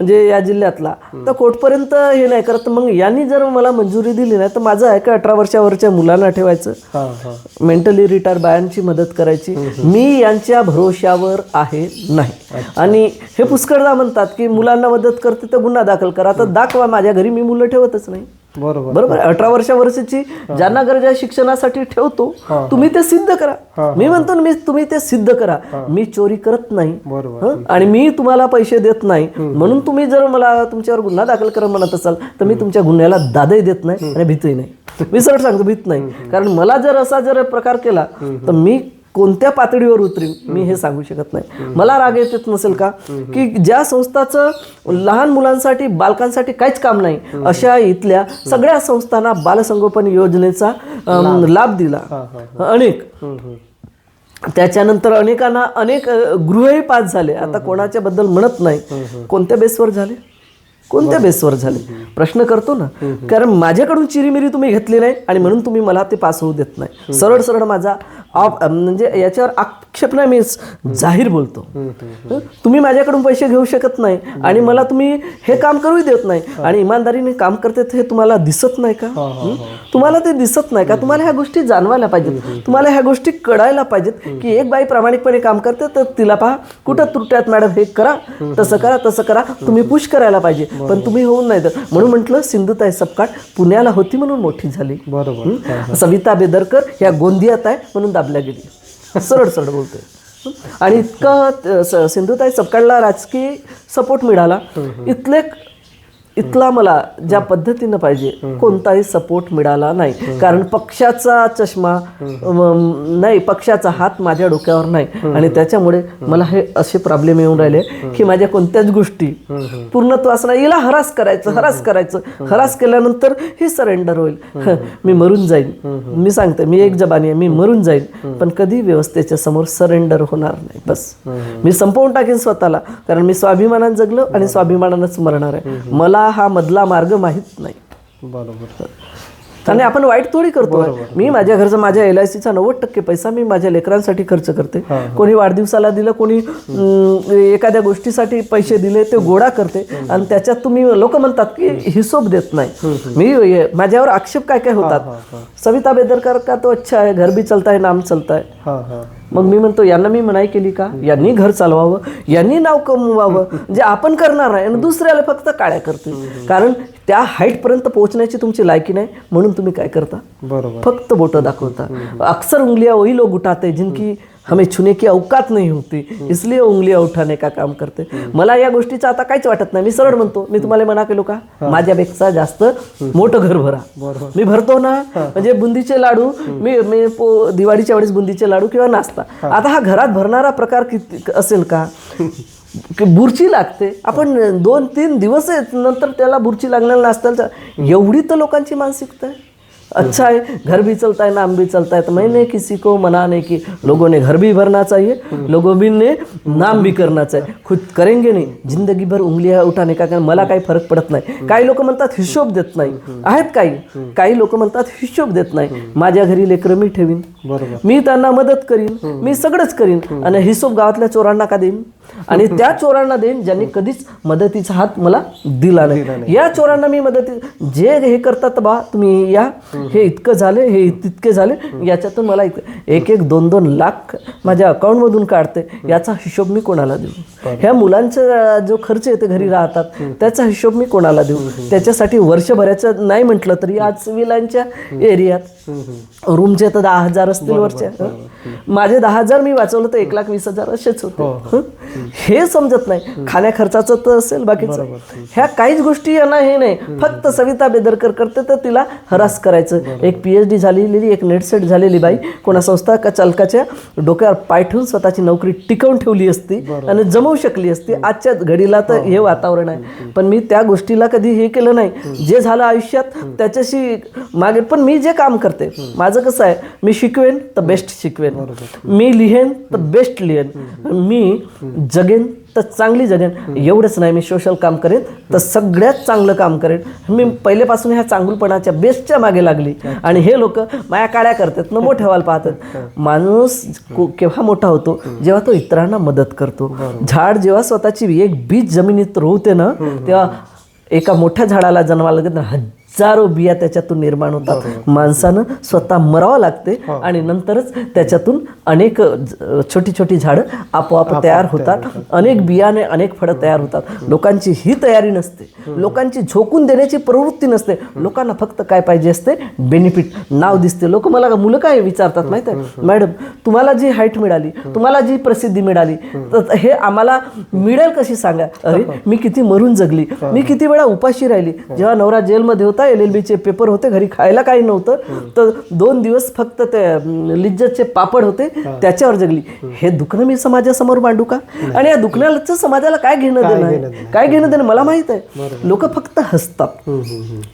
म्हणजे या जिल्ह्यातला तर कोर्टपर्यंत हे नाही करत. मग यांनी जर मला मंजुरी दिली नाही तर माझं आहे का 18 वर्षावरच्या मुलांना ठेवायचं, मेंटली रिटायर बायांची मदत करायची, मी यांच्या भरोश्यावर आहे नाही. आणि हे पुष्कळदा म्हणतात की मुलांना मदत करते तर गुन्हा दाखल करा, तर दाखवा, माझ्या घरी मी मुलं ठेवतच नाही. बरोबर बरोबर 18 वर्षाची ज्यांना गरज आहे शिक्षणासाठी ठेवतो. तुम्ही ते सिद्ध करा. मी म्हणतो ना, तुम्ही ते सिद्ध करा. मी चोरी करत नाही बरोबर आणि मी तुम्हाला पैसे देत नाही म्हणून तुम्ही जर मला तुमच्यावर गुन्हा दाखल करा म्हणत असाल तर मी तुमच्या गुन्ह्याला दादही देत नाही आणि भीतही नाही. मी सरळ सांगतो, भीत नाही. कारण मला जर असा जर प्रकार केला तर मी कोणत्या पातळीवर उतरीन मी हे सांगू शकत नाही. मला राग येत नसेल का की ज्या संस्थाचं लहान मुलांसाठी बालकांसाठी काहीच काम नाही अशा इथल्या सगळ्या संस्थांना बालसंगोपन योजनेचा लाभ दिला. अनेक त्याच्यानंतर अनेकांना अनेक गृहही पास झाले. आता कोणाच्या बद्दल म्हणत नाही. कोणत्या बेसवर झाले, कोणत्या बेसवर झाले प्रश्न करतो ना. कारण माझ्याकडून चिरीमिरी तुम्ही घेतली नाही आणि म्हणून तुम्ही मला ते पास होऊ देत नाही. सरळ सरळ माझा म्हणजे याच्यावर आक्षेप नाही, मी जाहीर बोलतो. तुम्ही माझ्याकडून पैसे घेऊ शकत नाही आणि मला तुम्ही हे काम करूही देत नाही आणि इमानदारीने काम करते हे तुम्हाला दिसत नाही का? तुम्हाला ते दिसत नाही का? तुम्हाला ह्या गोष्टी जाणवायला पाहिजेत. तुम्हाला ह्या गोष्टी कळायला पाहिजेत की एक बाई प्रामाणिकपणे काम करते तर तिला पहा कुठं त्रुट्यात मॅडम, हे करा, तसं करा, तसं करा. तुम्ही पुश करायला पाहिजे पण तुम्ही होऊन नाही. तर म्हणून म्हटलं सिंधुताई सपकाळ पुण्याला होती म्हणून मोठी झाली. बरोबर सविता बेदरकर ह्या गोंदियात आहे म्हणून दाबल्या गेली. सरळ सरळ बोलतोय. आणि इतकं सिंधुताई सपकाळला राजकीय सपोर्ट मिळाला. इथला मला ज्या पद्धतीनं पाहिजे कोणताही सपोर्ट मिळाला नाही. कारण पक्षाचा चष्मा नाही, पक्षाचा हात माझ्या डोक्यावर नाही आणि त्याच्यामुळे मला हे असे प्रॉब्लेम येऊन राहिले की माझ्या कोणत्याच गोष्टी पूर्णत्वास नाही. हिला हरास करायचं. हरास केल्यानंतर ही सरेंडर होईल. मी मरून जाईन. मी सांगते, मी एक जबानी आहे, मी मरून जाईन पण कधी व्यवस्थेच्या समोर सरेंडर होणार नाही. बस मी संपवून टाकेन स्वतःला. कारण मी स्वाभिमानानं जगलो आणि स्वाभिमानानंच मरणार आहे. मला हा मधला मार्ग माहित नाही. बरोबर. आणि आपण वाईट थोडी करतो. मी माझ्या घरचा माझ्या LICचा 90% पैसा मी माझ्या लेकरांसाठी खर्च करते. कोणी वाढदिवसाला दिलं, कोणी एखाद्या गोष्टीसाठी पैसे दिले ते गोळा करते आणि त्याच्यात तुम्ही लोक म्हणतात की हिशोब देत नाही. मी माझ्यावर आक्षेप काय काय होतात. सविता बेदरकर का तो अच्छा आहे, घर भी चलता है, नाम चलता है. मग मी म्हणतो यांना मी मनाई केली का? यांनी घर चालवावं, यांनी नाव कमवावं जे आपण करणार नाही आणि दुसऱ्याला फक्त काळ्या करते. कारण त्या हाईटपर्यंत पोहोचण्याची तुमची लायकी नाही म्हणून तुम्ही काय करता, बरोबर, फक्त बोटं दाखवता. अक्सर उंगलियां वही लोग उठाते जिनकी हमें छूने की औकात नहीं होती, इसलिए उंगलियां उठाने का काम करते. मला या गोष्टीचं आता काहीच वाटत नाही. मी सरळ म्हणतो, मी तुम्हाला मना केलो का? माझ्यापेक्षा जास्त मोठं घर भरा. मी भरतो ना. म्हणजे बुंदीचे लाडू मी दिवाळीच्या वेळेस बुंदीचे लाडू किंवा नाश्ता. आता हा घरात भरणारा प्रकार किती असेल का? बुरची लागते. आपण 2-3 दिवस नंतर त्याला बुरची लागणार नाश्त्याला. एवढी तर लोकांची मानसिकता आहे. अच्छा है, घर भी चलता है, नाम भी चलता है. तो मैंने किसी को मना नहीं कि लोगों ने घर भी भरना चाहिए, लोगों भी ने नाम भी करना चाहिए. खुद करेंगे नहीं जिंदगी भर उंगलियां उठाने का. मला काही फरक पडत नाही. काही लोक म्हणतात हिशोब देत नाही आहेत. काही लोक म्हणतात हिशोब देत नाही. माझ्या घरी लेकरं मी ठेवीन, मी त्यांना मदत करीन, मी सगळंच करीन आणि हिशोब गावातल्या चोरांना का देईन? आणि त्या चोरांना देईन ज्यांनी कधीच मदतीचा हात मला दिला नाही. या चोरांना मी जे हे करतात बा तुम्ही या, हे इतकं झाले, हे तितके झाले, याच्यातून मला 1-2 लाख माझ्या अकाउंटमधून काढते. याचा हिशोब मी कोणाला देऊ? ह्या मुलांचा जो खर्च येते घरी राहतात त्याचा हिशोब मी कोणाला देऊ? त्याच्यासाठी वर्षभराचं नाही म्हटलं तरी आज विलांच्या एरियात रूमचे तर 10,000 असतील वरच्या. माझे 10,000 मी वाचवलं तर 1,20,000 असेच होते. हे समजत नाही. खाण्या खर्चाचं तर असेल बाकीचं. ह्या काहीच गोष्टी यांना हे नाही. फक्त सविता बेदरकर करते तर तिला हरास करायचं. एक PhD झालेली, एक नेट सेट झालेली बाई कोणा संस्था का चालकाच्या डोक्यावर पाय ठेवून स्वतःची नोकरी टिकवून ठेवली असती आणि जमवू शकली असती. आजच्या घडीला तर हे वातावरण आहे. पण मी त्या गोष्टीला कधी हे केलं नाही. जे झालं आयुष्यात त्याच्याशी मागे. पण मी जे काम करते माझं कसं आहे, मी शिकवेन तर बेस्ट शिकवेन, मी लिहेन तर बेस्ट लिहेन, मी जगेन तर चांगली जगेन. एवढंच नाही, मी सोशल काम करेन तर सगळ्यात चांगलं काम करेन. मी पहिलेपासून ह्या चांगुलपणाच्या बेस्टच्या मागे लागली आणि हे लोक माया काळ्या करतात, मोठ्या व्हायला पाहतात. माणूस केव्हा मोठा होतो? जेव्हा तो इतरांना मदत करतो. झाड जेव्हा स्वतःची एक बीज जमिनीत रोवते ना, तेव्हा एका मोठ्या झाडाला जन्माला लागत हजारो बिया त्याच्यातून निर्माण होतात. माणसानं स्वतः मरावं लागते आणि नंतरच त्याच्यातून अनेक छोटी छोटी झाडं आपोआप तयार होतात. अनेक बियाणे अनेक फळं तयार होतात. लोकांची ही तयारी नसते, लोकांची झोकून देण्याची प्रवृत्ती नसते. लोकांना फक्त काय पाहिजे असते, बेनिफिट, नाव दिसते. लोक मला मुलं काय विचारतात माहिती आहे, मॅडम तुम्हाला जी हाईट मिळाली, तुम्हाला जी प्रसिद्धी मिळाली, तर हे आम्हाला मिळेल कशी सांगा. अरे मी किती मरून जगली, मी किती वेळा उपाशी राहिली. जेव्हा नवरा जेलमध्ये होता, LLBचे पेपर होते, घरी खायला काही नव्हतं, तर 2 दिवस फक्त ते लिज्जतचे पापड होते, त्याच्यावर जगली. हे दुखणं मी समाजासमोर मांडू का? आणि या दुखण्याचं समाजाला काय घेणं देणं आहे? काय घेणं देणं मला माहित आहे. लोक फक्त हसतात,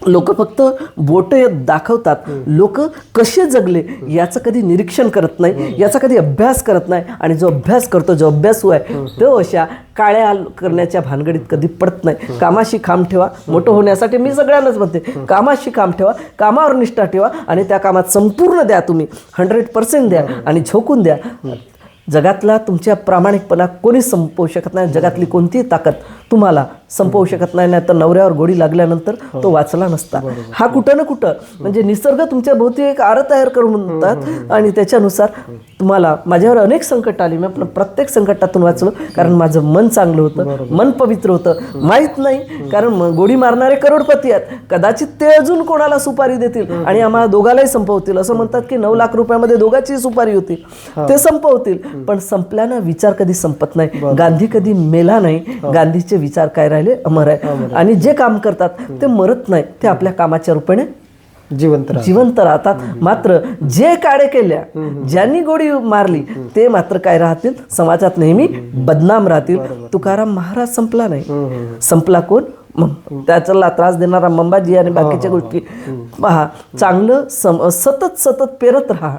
लोक फक्त बोट दाखवतात. लोक कसे जगले याचं कधी निरीक्षण करत नाही, याचा कधी अभ्यास करत नाही. आणि जो अभ्यास करतो, जो अभ्यासू आहे, तो अशा काळ्या करण्याच्या भानगडीत कधी पडत नाही. कामाशी काम ठेवा. मोठं होण्यासाठी मी सगळ्यांनाच म्हणते, कामाशी काम ठेवा, कामावर निष्ठा ठेवा आणि त्या कामात संपूर्ण द्या, तुम्ही 100% द्या आणि झोकून द्या. जगातला तुमच्या प्रामाणिकपणा कोणी संपवू शकत नाही. जगातली कोणतीही ताकद तुम्हाला संपवू शकत नाही. नाही तर नवऱ्यावर गोळी लागल्यानंतर तो वाचला नसता. हा कुठं ना कुठं म्हणजे निसर्ग तुमच्या भोवती एक आर तयार करून म्हणतात आणि त्याच्यानुसार तुम्हाला, माझ्यावर अनेक संकट आली, मी पण प्रत्येक संकटातून वाचलो, कारण माझं मन चांगलं होतं, मन पवित्र होतं. माहीत नाही, कारण गोळी मारणारे करोडपती आहेत, कदाचित ते अजून कोणाला सुपारी देतील आणि आम्हाला दोघालाही संपवतील. असं म्हणतात की 9 लाख रुपयामध्ये दोघांची सुपारी होती, ते संपवतील. पण संपल्यानं विचार कधी संपत नाही. गांधी कधी मेला नाही. गांधीचे विचार काय राहिले, अमर आहे. आणि जे काम करतात ते मरत नाही, ते आपल्या कामाच्या रूपाने जिवंत राहतात. मात्र जे काळे केल्या, ज्यांनी गोळी मारली, ते मात्र काय राहतील, समाजात नेहमी बदनाम राहतील. तुकाराम महाराज संपला नाही. संपला कोण? त्याच्याला त्रास देणारा मंबाजी आणि बाकीच्या गोष्टी. पहा, चांगलं सतत पेरत राहा,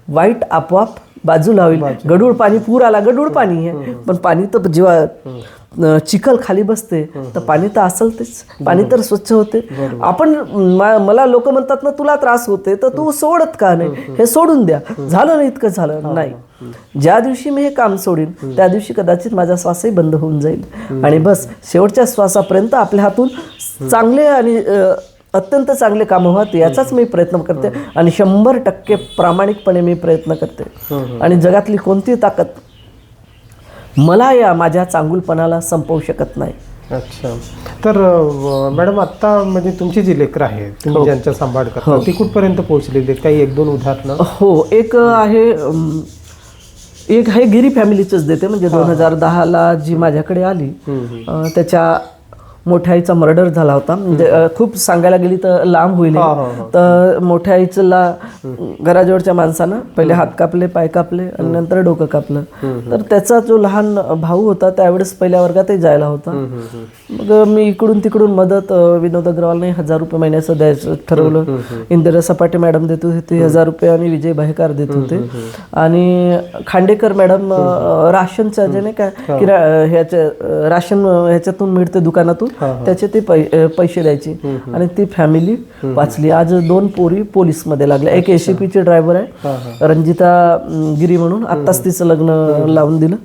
वाईट आपोआप बाजूला होईल. गढूळ पाणी, पूर आला, गढूळ पाणी आहे, पण पाणी तर जेव्हा चिखल खाली बसते तर पाणी तर असेल तेच, पाणी तर स्वच्छ होते. आपण मला लोक म्हणतात ना, तुला त्रास होते तर तू सोडत का नाही? हे सोडून द्या. झालं नाही इतकं झालं नाही. ज्या दिवशी मी हे काम सोडीन त्या दिवशी कदाचित माझा श्वासही बंद होऊन जाईल आणि बस शेवटच्या श्वासापर्यंत आपल्या हातून चांगले आणि अत्यंत चांगले कामं व्हावे याचाच मी प्रयत्न करते आणि 100% प्रामाणिकपणे मी प्रयत्न करते. आणि जगातली कोणती ताकद मला या माझ्या चांगुलपणाला संपवू शकत नाही. अच्छा, तर मॅडम आत्ता म्हणजे तुमची जी लेकरं आहेत, तुम्ही ज्यांचा सांभाळ करता, ती कुठपर्यंत पोहोचलेली आहेत? काही 1-2 उदाहरणं? हो, एक आहे गिरी फॅमिलीचंच देते. म्हणजे 2010ला जी माझ्याकडे आली, त्याच्या मोठ्या आईचा मर्डर झाला होता. म्हणजे खूप सांगायला गेली तर लांब होईल. तर मोठ्या आईला घराजवळच्या माणसानं पहिले हात कापले, पाय कापले आणि नंतर डोकं कापलं. तर त्याचा जो लहान भाऊ होता त्यावेळेस पहिल्या वर्गातही जायला होता. मग मी इकडून तिकडून मदत, विनोद अग्रवालने 1000 रुपये महिन्याचं द्यायचं ठरवलं. इंदिरा सपाटे मॅडम देत होते ते 1000 रुपये आणि विजय भायकार देत होते. आणि खांडेकर मॅडम राशनच्या जे नाही काय ह्याच्या राशन ह्याच्यातून मिळते दुकानातून, त्याचे ते पैसे द्यायचे आणि ती फॅमिली वाचली. आज 2 पोरी पोलीसमध्ये लागल्या. एक ACPचे ड्रायव्हर आहे, रंजिता गिरी म्हणून, आत्ताच तिचं लग्न लावून दिलं,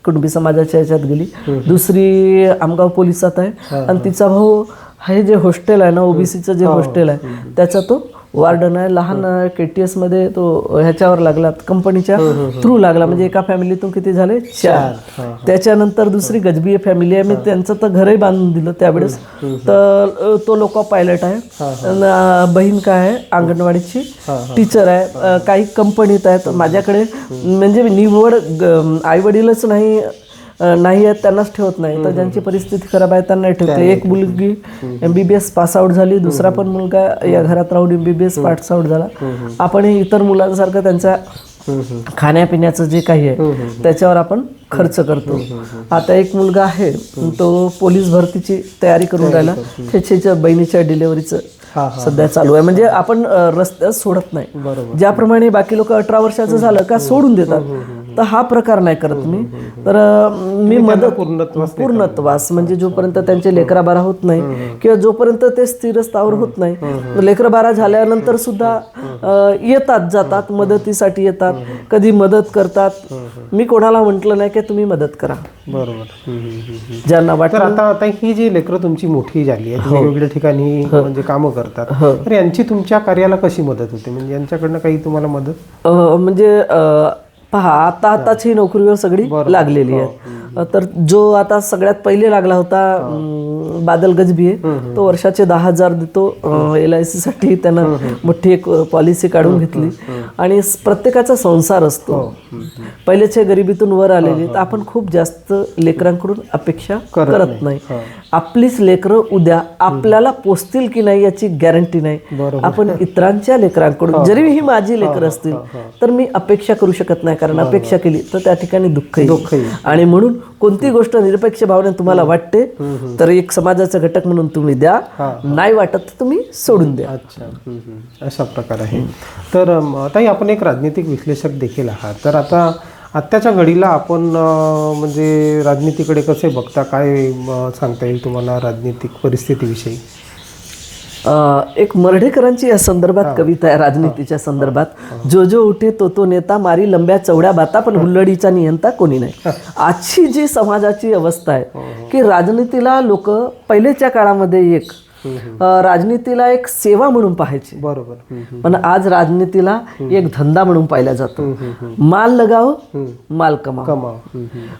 कुणबी समाजाच्या ह्याच्यात गेली. दुसरी आमगाव पोलिसात आहे आणि तिचा भाऊ हे जे हॉस्टेल आहे ना, OBCचं जे हॉस्टेल आहे त्याचा तो वार्डन आहे. लहान KTS मध्ये तो ह्याच्यावर लागला, कंपनीच्या थ्रू लागला. म्हणजे एका फॅमिलीतून किती झाले? 4. त्याच्यानंतर दुसरी गजबीय फॅमिली आहे, मी त्यांचं तर घरही बांधून दिलं त्यावेळेस. तर तो लोको पायलट आहे. बहीण काय आहे, अंगणवाडीची टीचर आहे. काही कंपनीत आहेत. माझ्याकडे म्हणजे निवड आईवडीलच नाही आहेत त्यांनाच ठेवत नाही, तर ज्यांची परिस्थिती खराब आहे त्यांना ठेवते. एक मुलगी MBBS पासआउट झाली, दुसरा पण मुलगा या घरात राहून MBBS पासआउट झाला. आपण इतर मुलांसारखं त्यांच्या खाण्यापिण्याचं जे काही आहे त्याच्यावर आपण खर्च करतो. आता एक मुलगा आहे, तो पोलीस भरतीची तयारी करून राहिला. त्याच्या बहिणीच्या डिलेव्हरीचं सध्या चालू आहे. म्हणजे आपण रस्त्यात सोडत नाही. ज्याप्रमाणे बाकी लोक 18 वर्षाचं झालं का सोडून देतात, तर हा प्रकार नाही करत मी. तर मी मदत पूर्णत्वास म्हणजे जोपर्यंत त्यांचे लेकरा बारा होत नाही किंवा जोपर्यंत ते स्थिर स्थावर होत नाही, लेकरा बारा झाल्यानंतर सुद्धा येतात जातात, मदतीसाठी येतात, कधी मदत करतात. मी कोणाला म्हटलं नाही की तुम्ही मदत करा. बरोबर. ज्यांना तर आता ही जी लेकरं तुमची मोठी झाली आहेत, वेगवेगळ्या ठिकाणी म्हणजे कामं करतात, तर यांची तुमच्या कार्याला कशी मदत होते? म्हणजे यांच्याकडनं काही तुम्हाला मदत? म्हणजे पहा, आताच ही नोकरीवर सगळी लागलेली आहे. तर जो आता सगळ्यात पहिले लागला होता बादल गजबी, तो वर्षाचे 10,000 देतो LIC साठी. त्यानं मोठी एक पॉलिसी काढून घेतली आणि प्रत्येकाचा संसार असतो. पहिलेचे गरिबीतून वर आलेले, तर आपण खूप जास्त लेकरांकडून अपेक्षा करत नाही. आपलीच लेकरं उद्या आपल्याला पोचतील की नाही याची गॅरंटी नाही. आपण इतरांच्या लेकरांकडून, जरी ही माझी लेकरं असतील, तर मी अपेक्षा करू शकत नाही, कारण अपेक्षा केली तर त्या ठिकाणी दुःख येईल. आणि म्हणून कोणती गोष्ट निरपेक्ष भावने तुम्हाला वाटते तर एक समाजाचा घटक म्हणून तुम्ही द्या, नाही वाटत तर तुम्ही सोडून द्या. अच्छा, असा प्रकार आहे. तर ताई, आपण एक राजनीतिक विश्लेषक देखील आहात. तर आता आत्ताच्या घडीला आपण म्हणजे राजनीतीकडे कसे बघता? काय सांगता येईल तुम्हाला राजनीतिक परिस्थितीविषयी? एक मर्ढेकरांची या संदर्भात कविता आहे राजनीतीच्या संदर्भात. जो जो उठे तो तो नेता, मारी लंब्या चौड्या बाता, पण हुल्लडीचा नियंता कोणी नाही. आजची जी समाजाची अवस्था आहे की राजनीतीला लोक पहिलेच्या काळामध्ये राजनीतीला एक सेवा म्हणून पाहायची, बरोबर, पण आज राजनीतीला एक धंदा म्हणून पाहिला जातो. माल लगाओ माल कमाओ,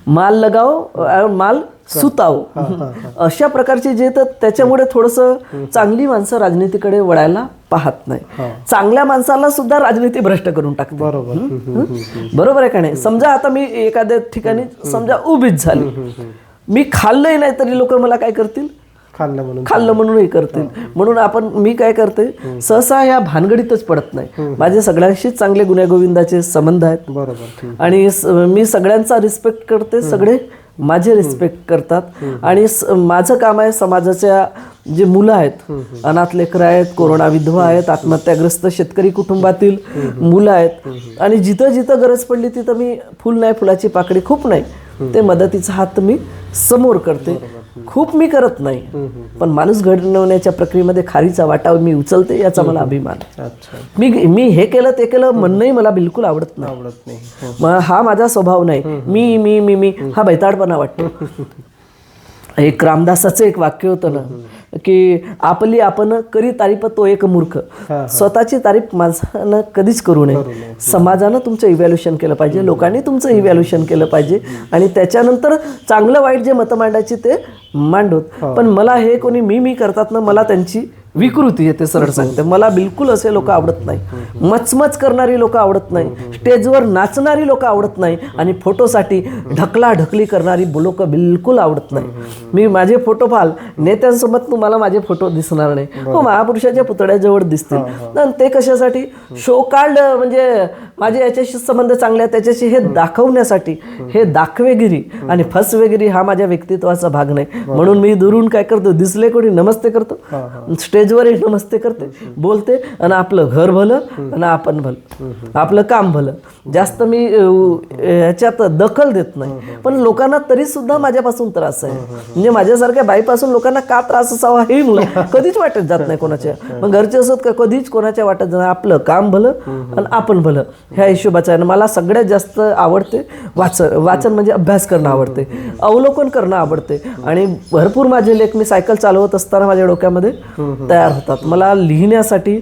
माल लगाओ माल सुताओ, अशा प्रकारचे जे. तर त्याच्यामुळे थोडंसं चांगली माणसं राजनीतीकडे वळायला पाहत नाही. चांगल्या माणसाला सुद्धा राजनीती भ्रष्ट करून टाकते. बरोबर आहे का नाही? समजा आता मी एखाद्या ठिकाणी समजा उभीच झाली, मी खाल्लंही नाही तरी लोक मला काय करतील? खाल्लं म्हणूनही करतील. म्हणून मी काय करते, सहसा या भानगडीतच पडत नाही. माझे सगळ्यांशीच चांगले गुण्यागोविंदाचे संबंध आहेत. बरोबर. आणि मी सगळ्यांचा रिस्पेक्ट करते, सगळे माझे रिस्पेक्ट करतात. आणि माझं काम आहे समाजाच्या जे मुलं आहेत, अनाथ लेकरं आहेत, कोरोना विधवा आहेत, आत्महत्याग्रस्त शेतकरी कुटुंबातील मुलं आहेत, आणि जिथं जिथं गरज पडली तिथं मी फुल नाही, फुलाची पाकळी खूप नाही, ते मदतीचा हात मी समोर करते. खूप मी करत नाही, पण माणूस घडवण्याच्या प्रक्रियेमध्ये खारीचा वाटा मी उचलते, याचा मला अभिमान. मी हे केलं ते केलं म्हणणंही मला बिलकुल आवडत नाही. हा माझा स्वभाव नाही. मी मी मी मी हा बैताडपणा वाटतो. एक रामदासाचं एक वाक्य होतं ना, की आपली आपण करी तारीफ तो एक मूर्ख. स्वतःची तारीफ माणसानं कधीच करू नये. समाजानं तुमचं इव्हॅल्युएशन केलं पाहिजे, लोकांनी तुमचं इव्हॅल्युएशन केलं पाहिजे, आणि त्याच्यानंतर चांगलं वाईट जे मतं मांडायची ते मांडोत. पण मला हे कोणी मी करतात ना, मला त्यांची विकृती येते. सरळ सांगते, मला बिलकुल असे लोक आवडत नाही. मचमच करणारी लोक आवडत नाही, स्टेजवर नाचणारी लोक आवडत नाही, आणि फोटोसाठी ढकलाढकली करणारी लोक बिलकुल आवडत नाही. मी माझे फोटो पाहाल, नेत्यांसोबत तुम्हाला माझे फोटो दिसणार नाही. हो, महापुरुषाच्या पुतळ्याजवळ दिसतील. ते कशासाठी? शो कार्ड, म्हणजे माझे याच्याशी संबंध चांगले आहेत त्याच्याशी हे दाखवण्यासाठी. हे दाखवेगिरी आणि फसवेगिरी हा माझ्या व्यक्तित्वाचा भाग नाही. म्हणून मी दुरून काय करतो, दिसले कोणी नमस्ते करतो, स्टेजवरही नमस्ते करते, बोलते, आणि आपलं घर भलं आणि आपण भलं, आपलं काम भलं. जास्त मी ह्याच्यात दखल देत नाही. पण लोकांना तरी सुद्धा माझ्यापासून त्रास आहे. म्हणजे माझ्यासारख्या बाईपासून लोकांना का त्रास असावा हे मला कधीच वाटत जात नाही कोणाच्या. मग घरचे असत का, कधीच कोणाच्या वाटत जात नाही. आपलं काम भलं आणि आपण भलं, ह्या हिशोबाचं आहे. मला सगळ्यात जास्त आवडते वाचन म्हणजे अभ्यास करणं आवडते, अवलोकन करणं आवडते. आणि भरपूर माझे लेख मी सायकल चालवत असताना माझ्या डोक्यामध्ये तयार होतात. मला लिहिण्यासाठी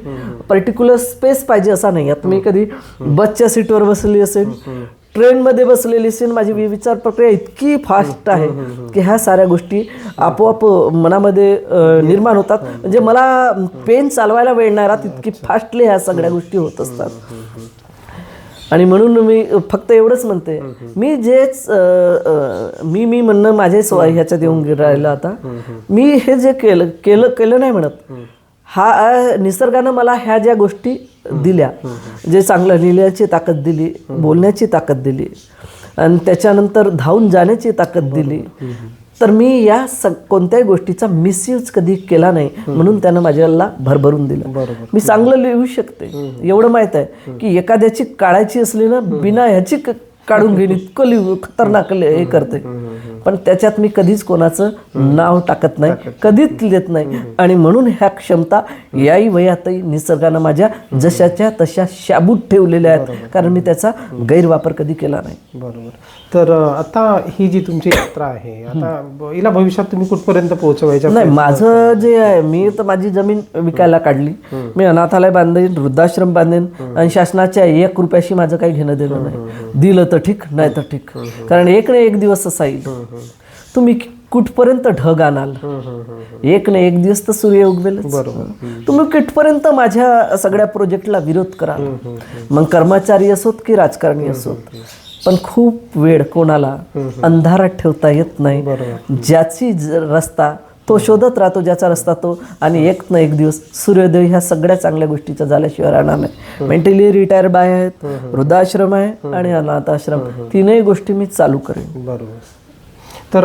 पर्टिक्युलर स्पेस पाहिजे असा नाही. आता मी कधी बसच्या सीटवर बसली असेल, ट्रेनमध्ये बसलेली असेल, माझी विचार प्रक्रिया इतकी फास्ट आहे की ह्या साऱ्या गोष्टी आपोआप मनामध्ये निर्माण होतात. म्हणजे मला पेन चालवायला वेळ नाही राहत, इतकी फास्टली ह्या सगळ्या गोष्टी होत असतात. आणि म्हणून मी फक्त एवढंच म्हणते, मी जेच मी म्हणणं माझे ह्याच्यात येऊन राहिलं. आता मी हे जे केलं नाही म्हणत, हा निसर्गानं मला ह्या ज्या गोष्टी दिल्या, जे चांगलं लिहिण्याची ताकद दिली, बोलण्याची ताकद दिली, आणि त्याच्यानंतर धावून जाण्याची ताकद दिली, तर मी या कोणत्याही गोष्टीचा मिसयूज कधी केला नाही. म्हणून त्यानं माझ्याला भरभरून दिलं. मी चांगलं लिहू शकते, एवढं माहीत आहे की एखाद्याची काढायची असली ना, बिना ह्याची काढून घेईन, इतकं खतरनाक हे करते. पण त्याच्यात मी कधीच कोणाचं नाव टाकत नाही, कधीच लिहित नाही. आणि म्हणून ह्या क्षमता याही वयातही निसर्गानं माझ्या जशाच्या तशा शाबूत ठेवलेल्या आहेत, कारण मी त्याचा गैरवापर कधी केला नाही. बरोबर. तर आता ही जी तुमची यात्रा आहे, आता हिला भविष्यात तुम्ही कुठपर्यंत पोहोचवायच्या? नाही, माझं जे आहे, मी तर माझी जमीन विकायला काढली. मी अनाथालय बांधेन, वृद्धाश्रम बांधेन, आणि शासनाच्या 1 रुपयाशी माझं काही घेणं देणं नाही. दिलं तर ठीक, नाही तर ठीक, कारण एक ना एक दिवस असा येईल. तुम्ही कुठपर्यंत ढग आणाल, एक ना एक दिवस तर सूर्य उगवेलच. तुम्ही कुठपर्यंत माझ्या सगळ्या प्रोजेक्टला विरोध कराल, मग कर्मचारी असोत की राजकारणी असोत. पण खूप वेळ कोणाला अंधारात ठेवता येत नाही. ज्याची रस्ता तो शोधत राहतो, ज्याचा रस्ता तो, आणि एक ना एक दिवस सूर्योदय ह्या सगळ्या चांगल्या गोष्टीचा झाल्याशिवाय राहणार नाही. मेंटली रिटायर बाय आहेत, वृद्धाश्रम आहे आणि अनाथाश्रम, तीनही गोष्टी मी चालू करेन. बरोबर. तर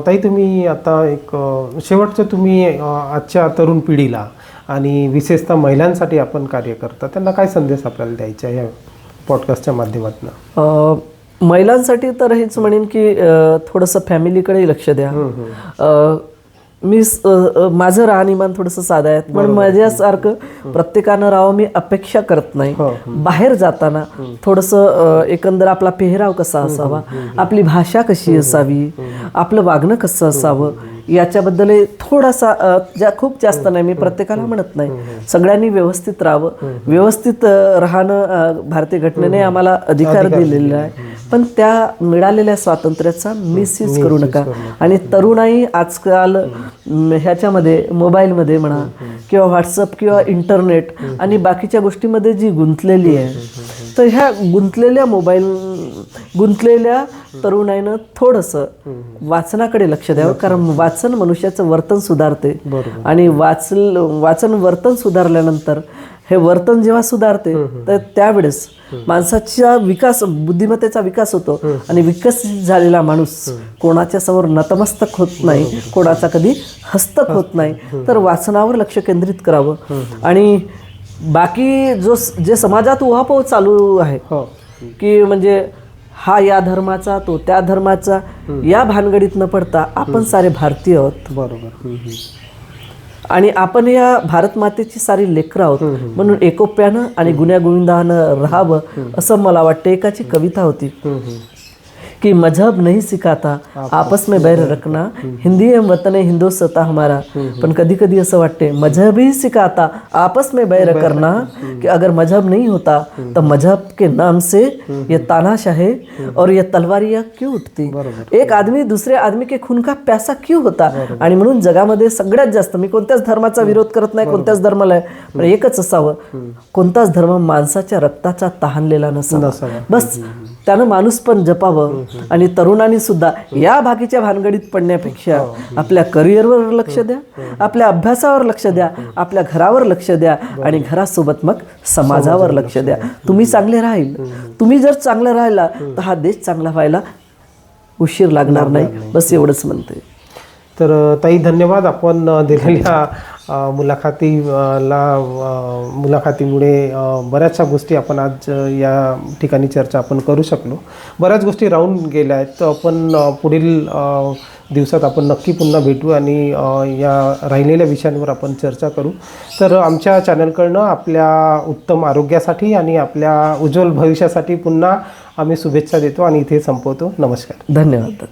ताई, तुम्ही आता एक शेवटचं तुम्ही आजच्या तरुण पिढीला आणि विशेषतः महिलांसाठी आपण कार्य करता, त्यांना काय संदेश आपल्याला द्यायचा आहे या पॉडकास्टच्या माध्यमातून? महिलांसाठी तर हेच म्हणेन की थोडंसं फॅमिलीकडे लक्ष द्या. मी माझं राहणीमान थोडंसं साधं आहे, पण माझ्यासारखं प्रत्येकानं राहावं मी अपेक्षा करत नाही. बाहेर जाताना थोडंसं एकंदर आपला पेहराव कसा असावा, आपली भाषा कशी असावी, आपलं वागणं कसं असावं, याच्याबद्दल थोडासा खूप जास्त नाही, मी प्रत्येकाला म्हणत नाही, सगळ्यांनी व्यवस्थित राहावं. व्यवस्थित राहणं भारतीय घटनेने आम्हाला अधिकार दिलेला आहे, पण त्या मिळालेल्या स्वातंत्र्याचा मिसयूज करू नका. आणि तरुणाई आजकाल ह्याच्यामध्ये मोबाईलमध्ये म्हणा किंवा व्हॉट्सअप किंवा इंटरनेट आणि बाकीच्या गोष्टीमध्ये जी गुंतलेली आहे, तर ह्या गुंतलेल्या तरुणाईनं थोडंसं वाचनाकडे लक्ष द्यावं, कारण वाचन मनुष्याचं वर्तन सुधारते. आणि वाचन वर्तन सुधारल्यानंतर हे वर्तन जेव्हा सुधारते तर त्यावेळेस माणसाचा विकास, बुद्धिमत्तेचा विकास होतो. आणि विकसित झालेला माणूस कोणाच्या समोर नतमस्तक होत नाही, कोणाचा कधी हस्तक होत नाही. तर वाचनावर लक्ष केंद्रित करावं. आणि बाकी जे समाजात उहापोह चालू आहे की म्हणजे हा या धर्माचा, तो त्या धर्माचा, या भानगडीत न पडता आपण सारे भारतीय आहोत. बरोबर. आणि आपण या भारत मातेची सारी लेकरं आहोत, म्हणून एकोप्यानं आणि गुण्यागोविंदानं राहावं, असं मला वाटतं. एकाची कविता होती कि मजहब नहीं सिखाता आपस में बैर रखना, हिंदी हम वतन हिंदोस्ता हमारा. पण कधी कधी असं वाटते मजहब ही सिखाता आपस में बैर करना, कि अगर मजहब नहीं होता तो मजहब के नाम से ये तानाशाही और ये तलवारियां क्यों उठती, एक आदमी दूसरे आदमी के खून का प्यासा क्यों होता. आणि म्हणून जगामध्ये सगळ्यात जास्त, मी कोणत्याच धर्माचा विरोध करत नाही, कोणत्याच धर्माला, पण एकच असावं, कोणताच धर्म माणसाच्या रक्ताचा तहानलेला नसावा. बस त्यानं माणूस पण जपावं. आणि तरुणांनी सुद्धा या बाकीच्या भानगडीत पडण्यापेक्षा आपल्या करिअरवर लक्ष द्या, आपल्या अभ्यासावर लक्ष द्या, आपल्या घरावर लक्ष द्या, आणि घरासोबत मग समाजावर लक्ष द्या. तुम्ही चांगले राहील, तुम्ही जर चांगलं राहिला तर हा देश चांगला व्हायला उशीर लागणार नाही. बस एवढंच म्हणते. तर ताई, धन्यवाद. आपण दिलेल्या मुलाखतीमुळे बऱ्याचशा गोष्टी आपण आज या ठिकाणी चर्चा आपण करू शकलो. बऱ्याच गोष्टी राहून गेल्या आहेत. आपण पुढील दिवसात आपण नक्की पुन्हा भेटू आणि या राहिलेल्या विषयांवर आपण चर्चा करू. तर आमच्या चॅनलकडनं आपल्या उत्तम आरोग्यासाठी आणि आपल्या उज्ज्वल भविष्यासाठी पुन्हा आम्ही शुभेच्छा देतो आणि इथे संपवतो. नमस्कार. धन्यवाद.